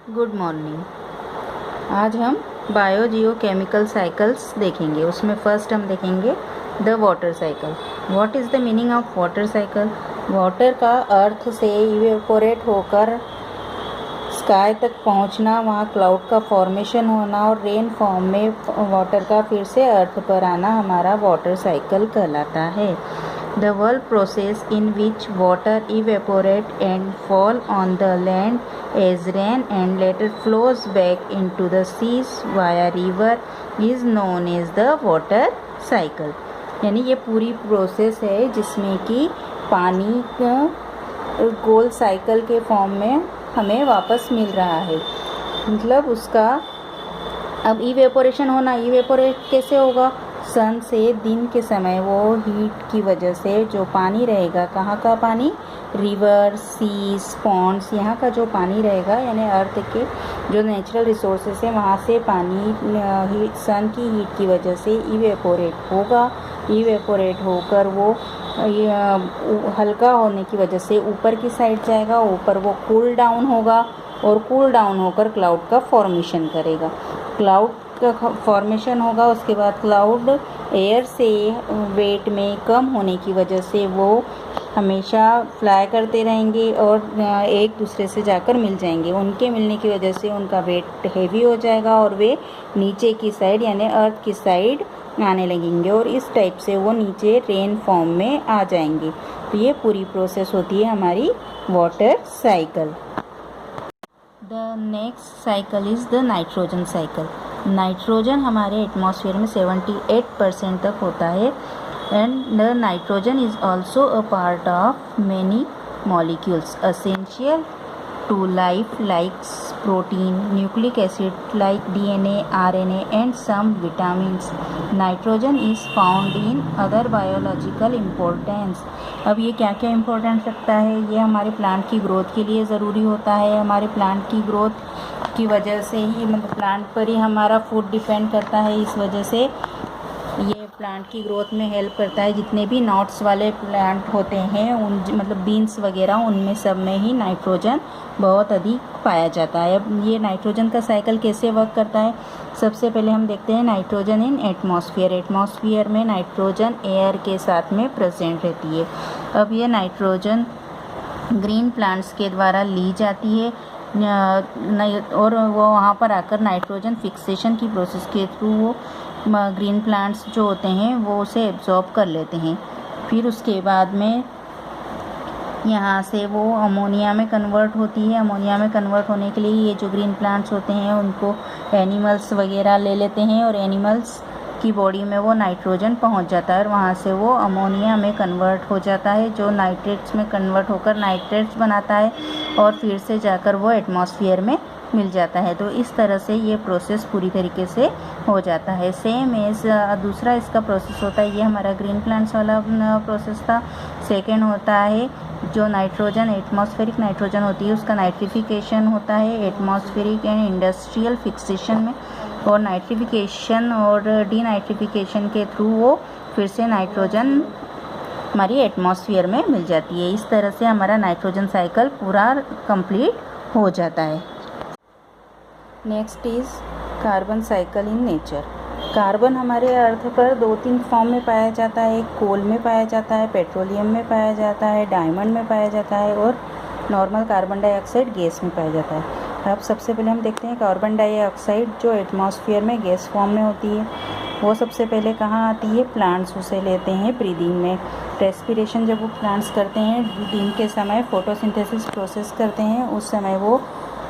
Good morning. आज हम bio जियो chemical cycles देखेंगे। उसमें फर्स्ट हम देखेंगे the water cycle. What is the meaning of water cycle? Water का अर्थ से इवेपोरेट होकर स्काई तक पहुंचना, वहाँ क्लाउड का फॉर्मेशन होना और रेन फॉर्म में वाटर का फिर से अर्थ पर आना हमारा वाटर साइकिल कहलाता है। The whole process in which water evaporate and fall on the land as rain and later flows back into the seas via river is known as the water cycle। यानी ये पूरी process है जिसमें कि पानी गोल cycle के form में हमें वापस मिल रहा है। मतलब उसका अब इवेपोरेशन होना, इवेपोरेट कैसे होगा? सन से दिन के समय वो हीट की वजह से जो पानी रहेगा, कहाँ का पानी? रिवर, सीज, पॉन्ड्स, यहाँ का जो पानी रहेगा यानी अर्थ के जो नेचुरल रिसोर्सेस है वहाँ से पानी सन की हीट की वजह से इवेपोरेट होगा। इवेपोरेट होकर वो हल्का होने की वजह से ऊपर की साइड जाएगा, ऊपर वो कूल डाउन होगा और कूल डाउन होकर क्लाउड का फॉर्मेशन करेगा। क्लाउड का फॉर्मेशन होगा, उसके बाद क्लाउड एयर से वेट में कम होने की वजह से वो हमेशा फ्लाई करते रहेंगे और एक दूसरे से जाकर मिल जाएंगे। उनके मिलने की वजह से उनका वेट हेवी हो जाएगा और वे नीचे की साइड यानी अर्थ की साइड आने लगेंगे और इस टाइप से वो नीचे रेन फॉर्म में आ जाएंगे। तो ये पूरी प्रोसेस होती है हमारी water cycle. The next cycle is the nitrogen cycle. Nitrogen हमारे एटमॉस्फेयर में 78% तक होता है and the nitrogen is also a part of many molecules essential to life like protein, nucleic acid like DNA, RNA and some vitamins. Nitrogen is found in other biological importance। अब ये क्या क्या importance रखता है? ये हमारे plant की growth के लिए ज़रूरी होता है। हमारे प्लांट की ग्रोथ की वजह से ही मतलब प्लांट पर ही हमारा फूड डिपेंड करता है, इस वजह से ये प्लांट की ग्रोथ में हेल्प करता है। जितने भी नट्स वाले प्लांट होते हैं उन मतलब बीन्स वगैरह उनमें सब में ही नाइट्रोजन बहुत अधिक पाया जाता है। अब ये नाइट्रोजन का साइकिल कैसे वर्क करता है? सबसे पहले हम देखते हैं नाइट्रोजन इन एटमॉस्फेयर। एटमॉस्फेयर में नाइट्रोजन एयर के साथ में प्रेजेंट रहती है। अब ये नाइट्रोजन ग्रीन प्लांट्स के द्वारा ली जाती है और वो वहाँ पर आकर नाइट्रोजन फिक्सेशन की प्रोसेस के थ्रू वो ग्रीन प्लांट्स जो होते हैं वो उसे एब्जॉर्ब कर लेते हैं। फिर उसके बाद में यहाँ से वो अमोनिया में कन्वर्ट होती है। अमोनिया में कन्वर्ट होने के लिए ये जो ग्रीन प्लांट्स होते हैं उनको एनिमल्स वगैरह ले लेते हैं और एनिमल्स की बॉडी में वो नाइट्रोजन पहुँच जाता है और वहाँ से वो अमोनिया में कन्वर्ट हो जाता है जो नाइट्रेट्स में कन्वर्ट होकर नाइट्रेट्स बनाता है और फिर से जाकर वो एटमॉस्फेयर में मिल जाता है। तो इस तरह से ये प्रोसेस पूरी तरीके से हो जाता है। सेम एज दूसरा इसका प्रोसेस होता है, ये हमारा ग्रीन प्लांट्स वाला प्रोसेस था। सेकेंड होता है जो नाइट्रोजन एटमॉस्फेरिक नाइट्रोजन होती है उसका नाइट्रिफिकेशन होता है एटमॉस्फेरिक एंड इंडस्ट्रियल फिक्सेशन में, और नाइट्रिफिकेशन और डीनाइट्रिफिकेशन के थ्रू वो फिर से नाइट्रोजन हमारी एटमॉस्फेयर में मिल जाती है। इस तरह से हमारा नाइट्रोजन साइकिल पूरा कंप्लीट हो जाता है। Next is carbon cycle in nature. Carbon हमारे अर्थ पर 2-3 फॉर्म में पाया जाता है। कोल में पाया जाता है, पेट्रोलियम में पाया जाता है, डायमंड में पाया जाता है और नॉर्मल कार्बन डाइऑक्साइड गैस में पाया जाता है। अब सबसे पहले हम देखते हैं कार्बन डाइऑक्साइड जो एटमॉस्फेयर में गैस फॉर्म में होती है वो सबसे पहले कहाँ आती है? प्लांट्स उसे लेते हैं ब्रीदिंग में। रेस्पिरेशन जब वो प्लांट्स करते हैं दिन के समय फोटोसिंथेसिस प्रोसेस करते हैं उस समय वो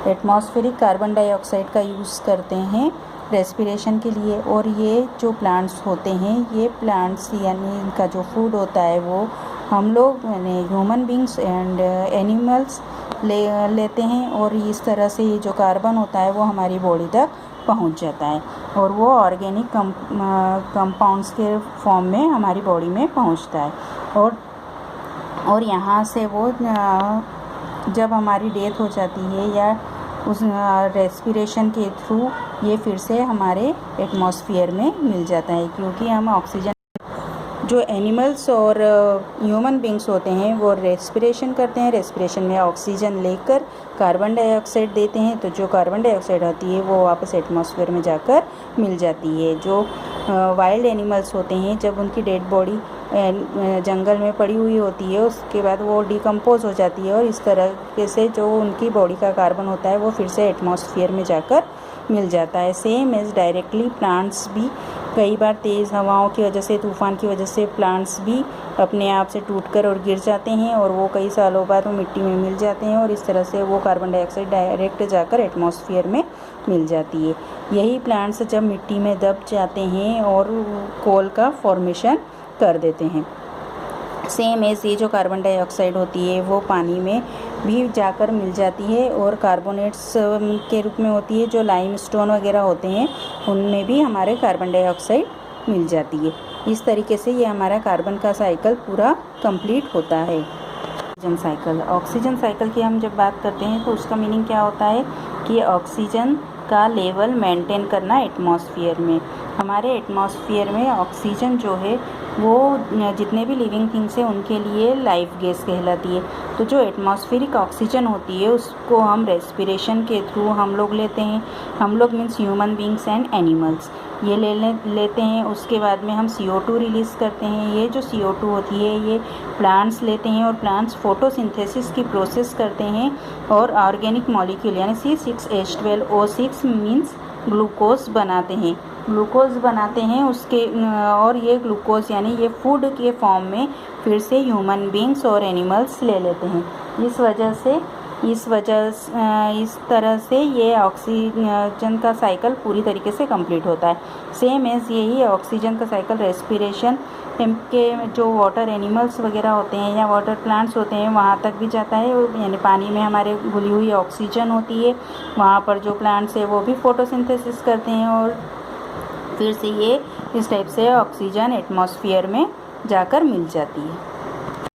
एटमॉस्फेरिक कार्बन डाइऑक्साइड का यूज़ करते हैं रेस्पिरेशन के लिए। और ये जो प्लांट्स होते हैं ये प्लांट्स यानी इनका जो फूड होता है वो हम लोग यानी ह्यूमन बींग्स एंड एनिमल्स लेते हैं और इस तरह से ये जो कार्बन होता है वो हमारी बॉडी तक पहुंच जाता है और वो ऑर्गेनिक कंपाउंड्स के फॉर्म में हमारी बॉडी में पहुंचता है और यहाँ से वो जब हमारी डेथ हो जाती है या उस रेस्पिरेशन के थ्रू ये फिर से हमारे एटमॉस्फेयर में मिल जाता है क्योंकि हम ऑक्सीजन जो एनिमल्स और ह्यूमन बींग्स होते हैं वो रेस्पिरेशन करते हैं। रेस्पिरेशन में ऑक्सीजन लेकर कार्बन डाइऑक्साइड देते हैं, तो जो कार्बन डाइऑक्साइड होती है वो वापस एटमॉस्फेयर में जाकर मिल जाती है। जो वाइल्ड एनिमल्स होते हैं, जब उनकी डेड बॉडी जंगल में पड़ी हुई होती है उसके बाद वो डिकम्पोज हो जाती है और इस तरह से जो उनकी बॉडी का कार्बन होता है वो फिर से एटमॉस्फेयर में जाकर मिल जाता है। सेम एज डायरेक्टली प्लांट्स भी कई बार तेज़ हवाओं की वजह से, तूफ़ान की वजह से प्लांट्स भी अपने आप से टूटकर और गिर जाते हैं और वो कई सालों बाद वो मिट्टी में मिल जाते हैं और इस तरह से वो कार्बन डाइऑक्साइड डायरेक्ट जाकर एटमॉस्फेयर में मिल जाती है। यही प्लांट्स जब मिट्टी में दब जाते हैं और कोल का फॉर्मेशन कर देते हैं। सेम एज ये जो कार्बन डाइऑक्साइड होती है वो पानी में भी जाकर मिल जाती है और कार्बोनेट्स के रूप में होती है। जो लाइमस्टोन वगैरह होते हैं उनमें भी हमारे कार्बन डाइऑक्साइड मिल जाती है। इस तरीके से ये हमारा कार्बन का साइकिल पूरा कंप्लीट होता है। ऑक्सीजन साइकिल, ऑक्सीजन साइकिल की हम जब बात करते हैं तो उसका मीनिंग क्या होता है कि ऑक्सीजन का लेवल मेंटेन करना एटमॉस्फेयर में। हमारे एटमॉस्फेयर में ऑक्सीजन जो है वो जितने भी लिविंग थिंग्स हैं उनके लिए लाइफ गैस कहलाती है। तो जो एटमॉस्फेरिक ऑक्सीजन होती है उसको हम रेस्पिरेशन के थ्रू हम लोग लेते हैं। हम लोग means human beings and animals ये लेते हैं। उसके बाद में हम CO2 रिलीज़ करते हैं। ये जो CO2 होती है ये प्लांट्स लेते हैं और प्लांट्स फोटोसिंथेसिस की प्रोसेस करते हैं और ऑर्गेनिक मॉलिक्यूल यानी C6H12O6 मीन्स ग्लूकोज बनाते हैं। ग्लूकोज बनाते हैं उसके और ये ग्लूकोज यानी ये फूड के फॉर्म में फिर से ह्यूमन बींग्स और एनिमल्स ले लेते हैं। इस तरह से ये ऑक्सीजन का साइकिल पूरी तरीके से कंप्लीट होता है। सेम एज यही ऑक्सीजन का साइकिल रेस्पिरेशन के जो वाटर एनिमल्स वगैरह होते हैं या वाटर प्लांट्स होते हैं वहाँ तक भी जाता है। यानी पानी में हमारे घुली हुई ऑक्सीजन होती है, वहाँ पर जो प्लांट्स है वो भी फोटोसिंथेसिस करते हैं और फिर से ये इस टाइप से ऑक्सीजन एटमॉस्फेयर में जाकर मिल जाती है।